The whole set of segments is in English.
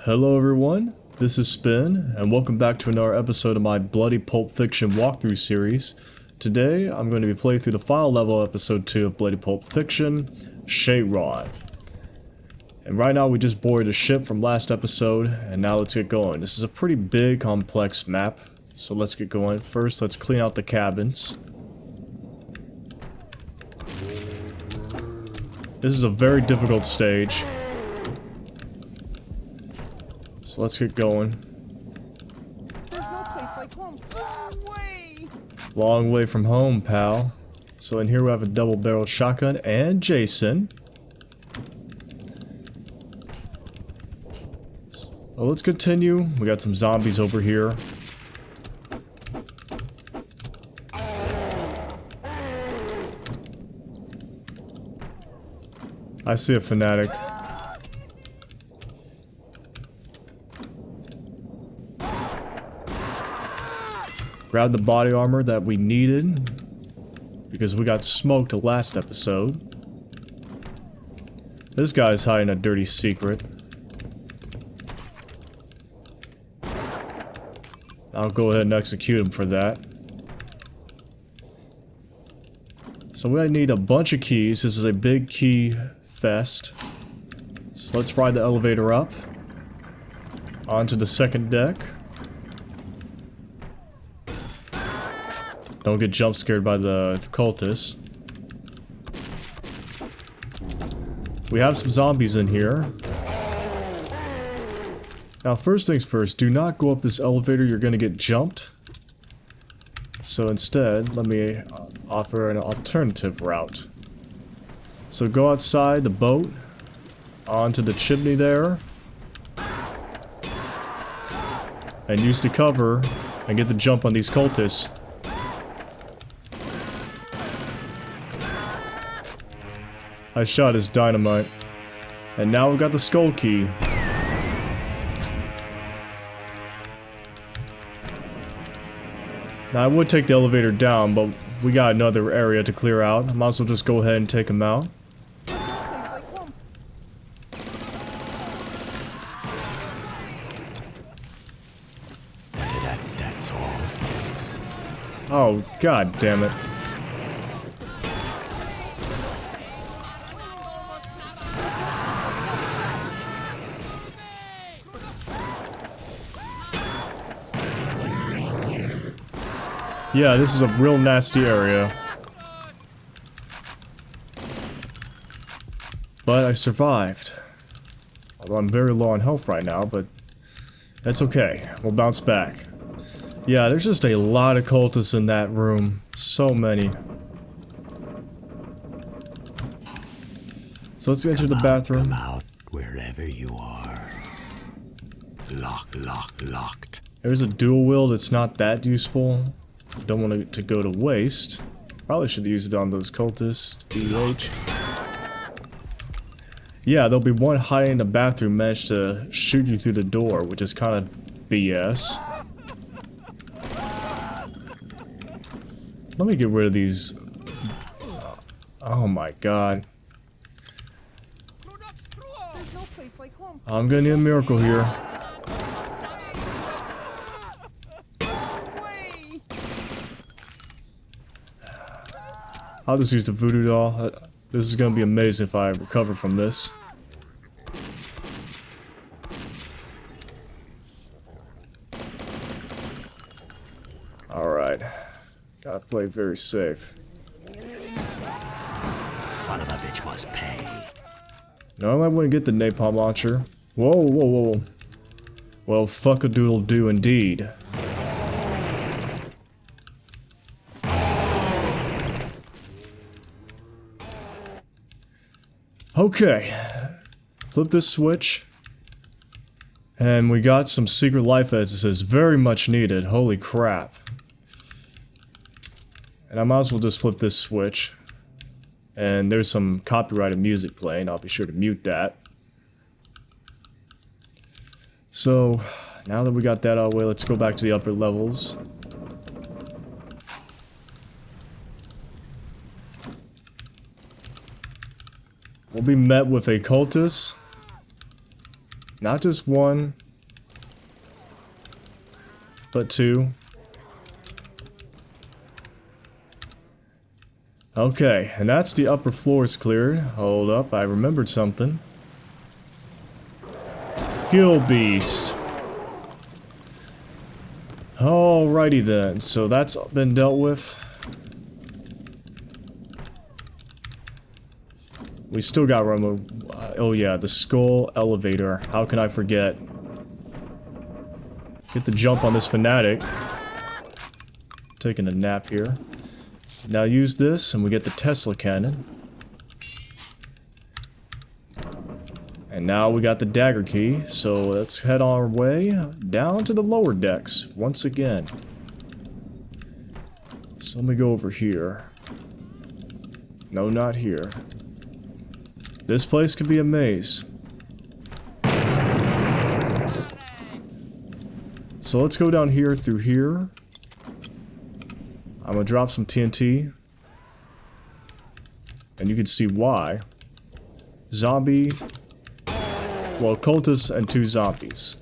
Hello everyone, this is Spin, and welcome back to another episode of my Bloody Pulp Fiction walkthrough series. Today, I'm going to be playing through the final level episode 2 of Bloody Pulp Fiction, Charon. And right now we just boarded a ship from last episode, and now let's get going. This is a pretty big, complex map, so let's get going. First, let's clean out the cabins. This is a very difficult stage. So let's get going. There's no place like home. Long way. Long way from home, pal. So in here we have a double-barreled shotgun and Jason. Well, let's continue. We got some zombies over here. I see a fanatic. Grab the body armor that we needed because we got smoked last episode. This guy's hiding a dirty secret. I'll go ahead and execute him for that. So we need a bunch of keys. This is a big key fest. So let's ride the elevator up onto the second deck. Don't get jump scared by the cultists. We have some zombies in here. Now, first things first, do not go up this elevator, you're gonna get jumped. So instead, let me offer an alternative route. So go outside the boat, onto the chimney there, and use the cover, and get the jump on these cultists. I shot his dynamite. And now we've got the skull key. Now I would take the elevator down, but we got another area to clear out. I might as well just go ahead and take him out. That's all. Oh, god damn it. Yeah, this is a real nasty area. But I survived. Although I'm very low on health right now, but that's okay. We'll bounce back. Yeah, there's just a lot of cultists in that room. So many. So let's enter the bathroom. Come out wherever you are. Locked. There's a dual wield that's not that useful. Don't want it to go to waste. Probably should use it on those cultists. DH. Yeah, there'll be one hiding in the bathroom managed to shoot you through the door, which is kind of BS. Let me get rid of these. Oh my god. There's no place like home. I'm gonna need a miracle here. I'll just use the voodoo doll. This is gonna be amazing if I recover from this. Alright. Gotta play very safe. Son of a bitch must pay. No, I wouldn't get the napalm launcher. Whoa. Well, fuck-a-doodle-do indeed. Okay, flip this switch, and we got some secret life essences, very much needed, holy crap. And I might as well just flip this switch, and there's some copyrighted music playing, I'll be sure to mute that. So, now that we got that out of the way, let's go back to the upper levels. We'll be met with a cultist Not just one, but two. Okay, and that's the upper floors cleared. Hold up, I remembered something. Gill Beast. Alrighty then, so that's been dealt with. We still got oh yeah, the skull elevator. How can I forget? Get the jump on this fanatic. Taking a nap here. Now use this and we get the Tesla cannon. And now we got the dagger key, so let's head our way down to the lower decks once again. So let me go over here. No, not here. This place could be a maze. So let's go down here through here. I'm gonna drop some TNT. And you can see why. Zombies. Well, cultists and 2 zombies.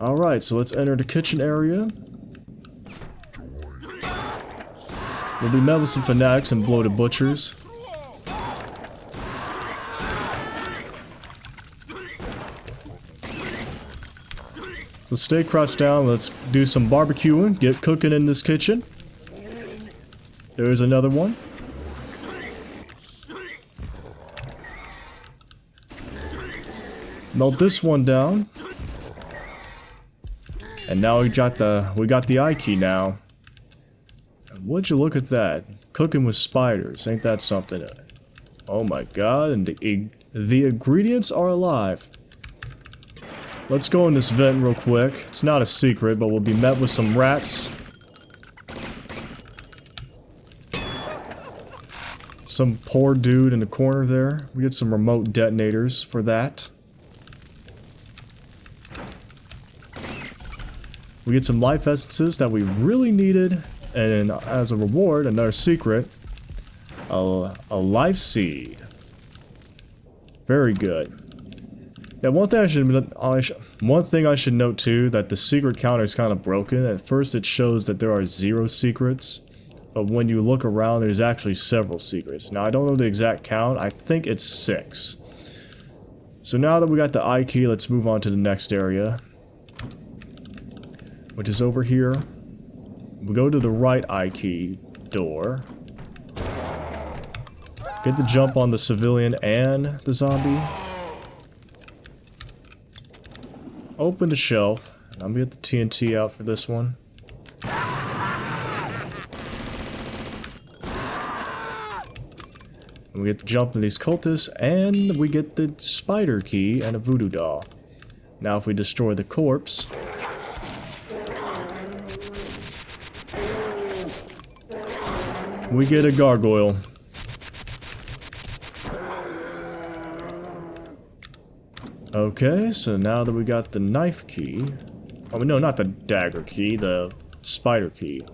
Alright, so let's enter the kitchen area. We'll be met with some fanatics and bloated butchers. So stay crouched down, let's do some barbecuing, get cooking in this kitchen. There's another one. Melt this one down. And now we got the eye key now. Would you look at that? Cooking with spiders, ain't that something? Oh my god, and the ingredients are alive. Let's go in this vent real quick. It's not a secret, but we'll be met with some rats. Some poor dude in the corner there. We get some remote detonators for that. We get some life essences that we really needed. And as a reward, another secret. A life seed. Very good. Now, one thing I should note too, that the secret counter is kind of broken. At first it shows that there are 0 secrets, but when you look around there's actually several secrets. Now I don't know the exact count, I think it's 6. So now that we got the eye key, let's move on to the next area, which is over here. We go to the right eye key door. Get the jump on the civilian and the zombie. Open the shelf. I'm gonna get the TNT out for this one. And we get the jump on these cultists, and we get the spider key and a voodoo doll. Now if we destroy the corpse, we get a gargoyle. Okay, so now that we got the knife key... Oh, no, not the dagger key, the spider key.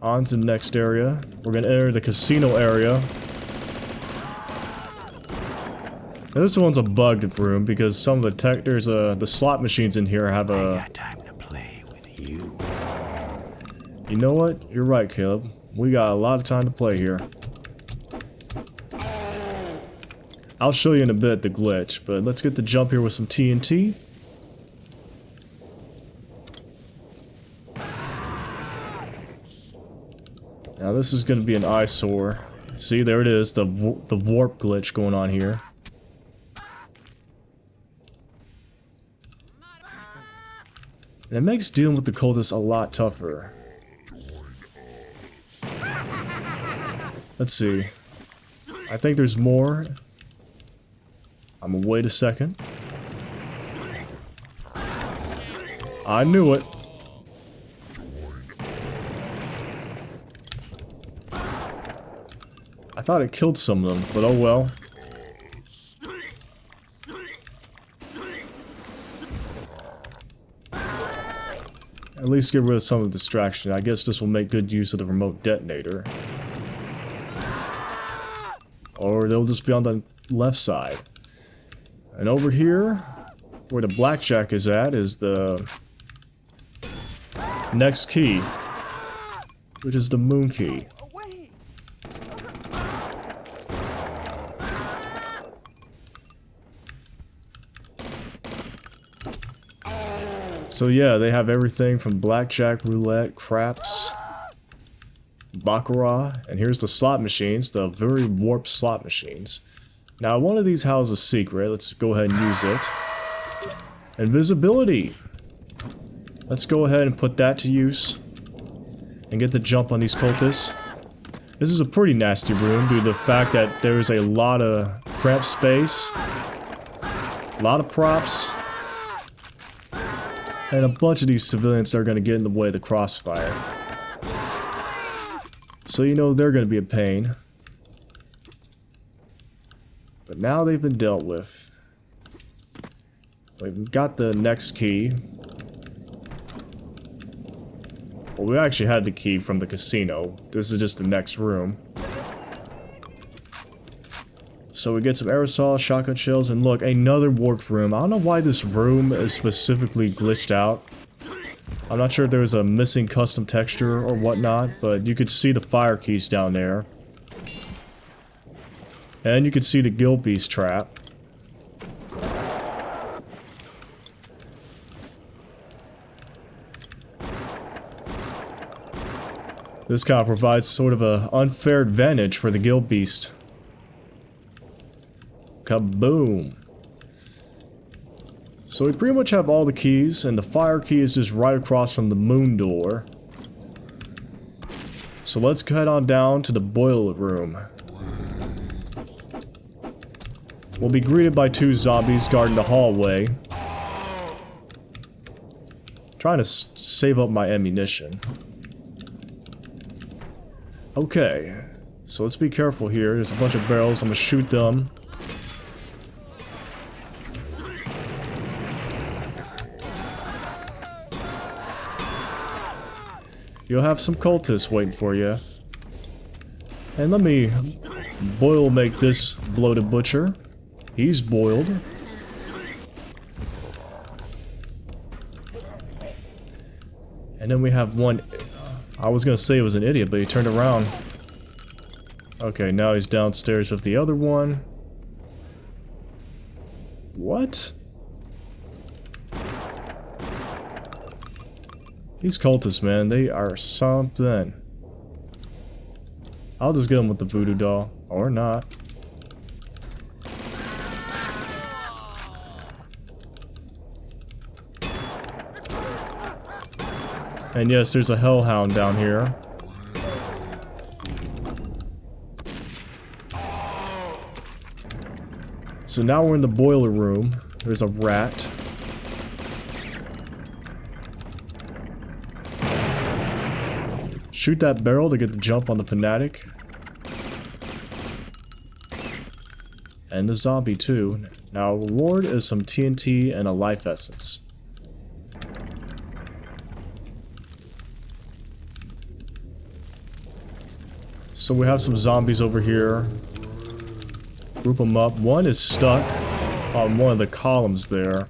On to the next area. We're gonna enter the casino area. Now, this one's a bugged room because some of the the slot machines in here have a... I got time to play with you. You know what? You're right, Caleb. We got a lot of time to play here. I'll show you in a bit the glitch, but let's get the jump here with some TNT. Now this is going to be an eyesore. See, there it is, the warp glitch going on here. And it makes dealing with the cultists a lot tougher. Let's see. I think there's more. I'm gonna wait a second. I knew it. I thought it killed some of them, but oh well. At least get rid of some of the distraction. I guess this will make good use of the remote detonator. Or they'll just be on the left side. And over here, where the blackjack is at, is the next key, which is the moon key. Away! So yeah, they have everything from blackjack, roulette, craps, baccarat, and here's the slot machines, the very warped slot machines. Now one of these houses a secret, let's go ahead and use it. Invisibility! Let's go ahead and put that to use and get the jump on these cultists. This is a pretty nasty room due to the fact that there's a lot of cramped space, a lot of props, and a bunch of these civilians that are going to get in the way of the crossfire. So you know they're going to be a pain. But now they've been dealt with. We've got the next key. Well, we actually had the key from the casino. This is just the next room. So we get some aerosol, shotgun shells, and look, another warped room. I don't know why this room is specifically glitched out. I'm not sure if there was a missing custom texture or whatnot, but you could see the fire keys down there. And you could see the guild beast trap. This kind of provides sort of an unfair advantage for the guild beast. Kaboom! So we pretty much have all the keys, and the fire key is just right across from the moon door. So let's head on down to the boiler room. We'll be greeted by two zombies guarding the hallway. Trying to save up my ammunition. Okay, so let's be careful here. There's a bunch of barrels. I'm gonna shoot them. You'll have some cultists waiting for you. And let me make this bloated butcher. He's boiled. And then we have one... I was gonna say it was an idiot, but he turned around. Okay, now he's downstairs with the other one. What? These cultists, man, they are something. I'll just get them with the voodoo doll. Or not. And yes, there's a hellhound down here. So now we're in the boiler room. There's a rat. Shoot that barrel to get the jump on the fanatic. And the zombie too. Now reward is some TNT and a life essence. So we have some zombies over here. Group them up. One is stuck on one of the columns there.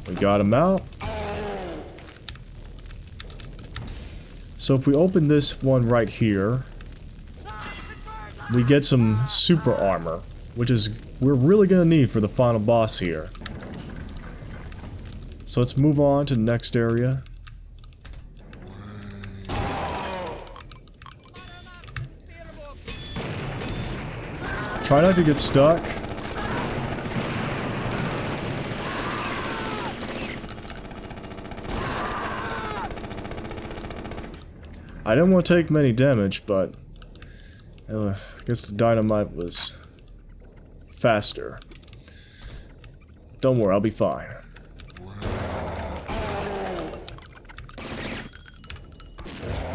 We got him out. So if we open this one right here, we get some super armor, which is we're really gonna need for the final boss here. So let's move on to the next area. Try not to get stuck. I didn't want to take many damage, but I guess the dynamite was faster. Don't worry, I'll be fine.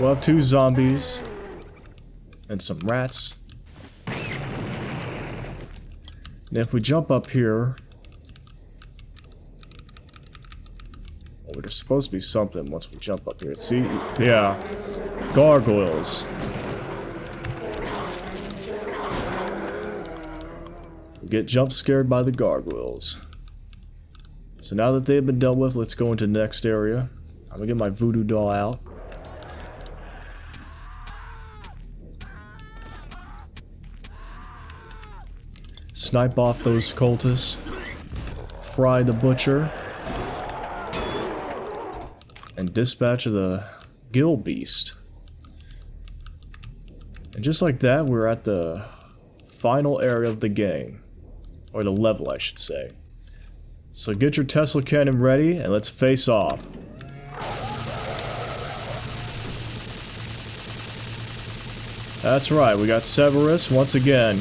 We'll have two zombies and some rats. And if we jump up here, well, there's supposed to be something once we jump up here. See? Yeah. Gargoyles. We get jump scared by the gargoyles. So now that they've been dealt with, let's go into the next area. I'm gonna get my voodoo doll out. Snipe off those cultists. Fry the butcher. And dispatch the gill beast. And just like that, we're at the final area of the game. Or the level, I should say. So get your Tesla cannon ready, and let's face off. That's right, we got Cerberus once again.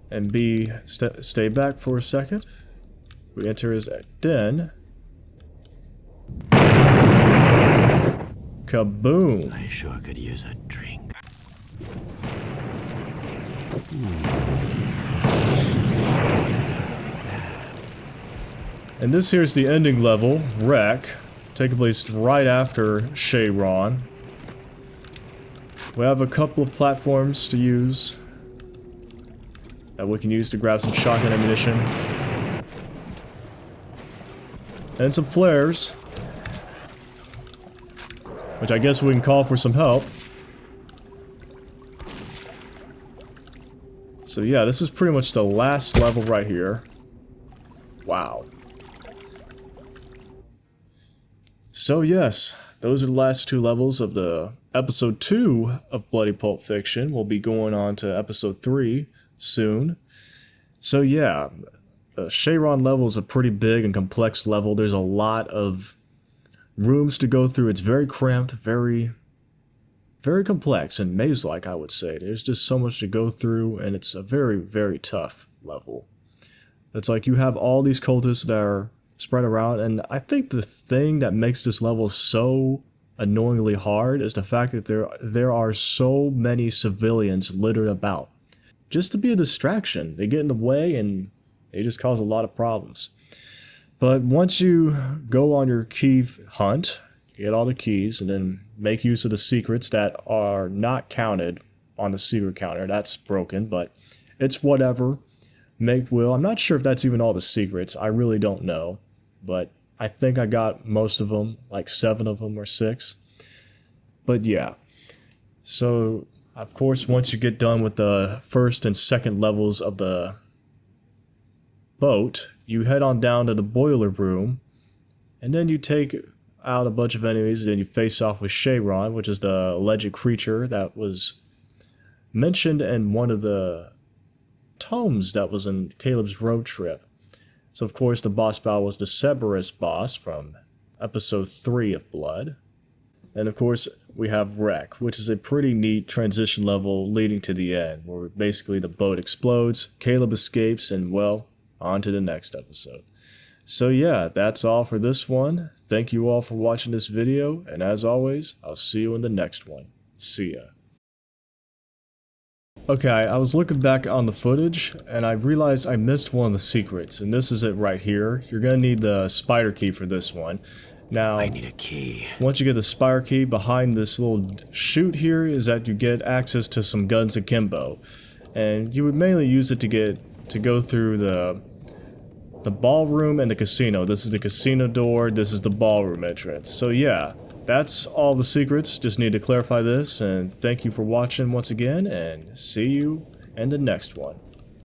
And B, stay back for a second. We enter his den. Kaboom! I sure could use a drink. And this here's the ending level, Wreck, taking place right after Charon. We have a couple of platforms to use that we can use to grab some shotgun ammunition. And some flares, which I guess we can call for some help. So yeah, this is pretty much the last level right here. Wow. So yes, those are the last two levels of the episode 2 of Bloody Pulp Fiction. We'll be going on to episode 3 soon. So yeah, the Charon level is a pretty big and complex level. There's a lot of rooms to go through. It's very cramped, very complex and maze-like, I would say. There's just so much to go through, and it's a very tough level. It's like you have all these cultists that are spread around, and I think the thing that makes this level so annoyingly hard is the fact that there are so many civilians littered about. Just to be a distraction. They get in the way and they just cause a lot of problems. But once you go on your key hunt, get all the keys, and then make use of the secrets that are not counted on the secret counter. That's broken, but it's whatever. Make will. I'm not sure if that's even all the secrets. I really don't know. But I think I got most of them, like 7 of them or 6. But yeah. So, of course, once you get done with the first and second levels of the boat, you head on down to the boiler room, and then you take out a bunch of enemies, and then you face off with Charon, which is the alleged creature that was mentioned in one of the tomes that was in Caleb's road trip. So of course the boss battle was the Cerberus boss from episode 3 of Blood. And of course we have Wreck, which is a pretty neat transition level leading to the end, where basically the boat explodes, Caleb escapes, and well, on to the next episode. So yeah, that's all for this one. Thank you all for watching this video, and as always, I'll see you in the next one. See ya. Okay, I was looking back on the footage, and I realized I missed one of the secrets, and this is it right here. You're gonna need the spider key for this one. Now, I need a key. Once you get the spider key, behind this little chute here is that you get access to some guns akimbo. And you would mainly use it to go through the ballroom and the casino. This is the casino door, this is the ballroom entrance. So yeah, that's all the secrets. Just need to clarify this, and thank you for watching once again, and see you in the next one.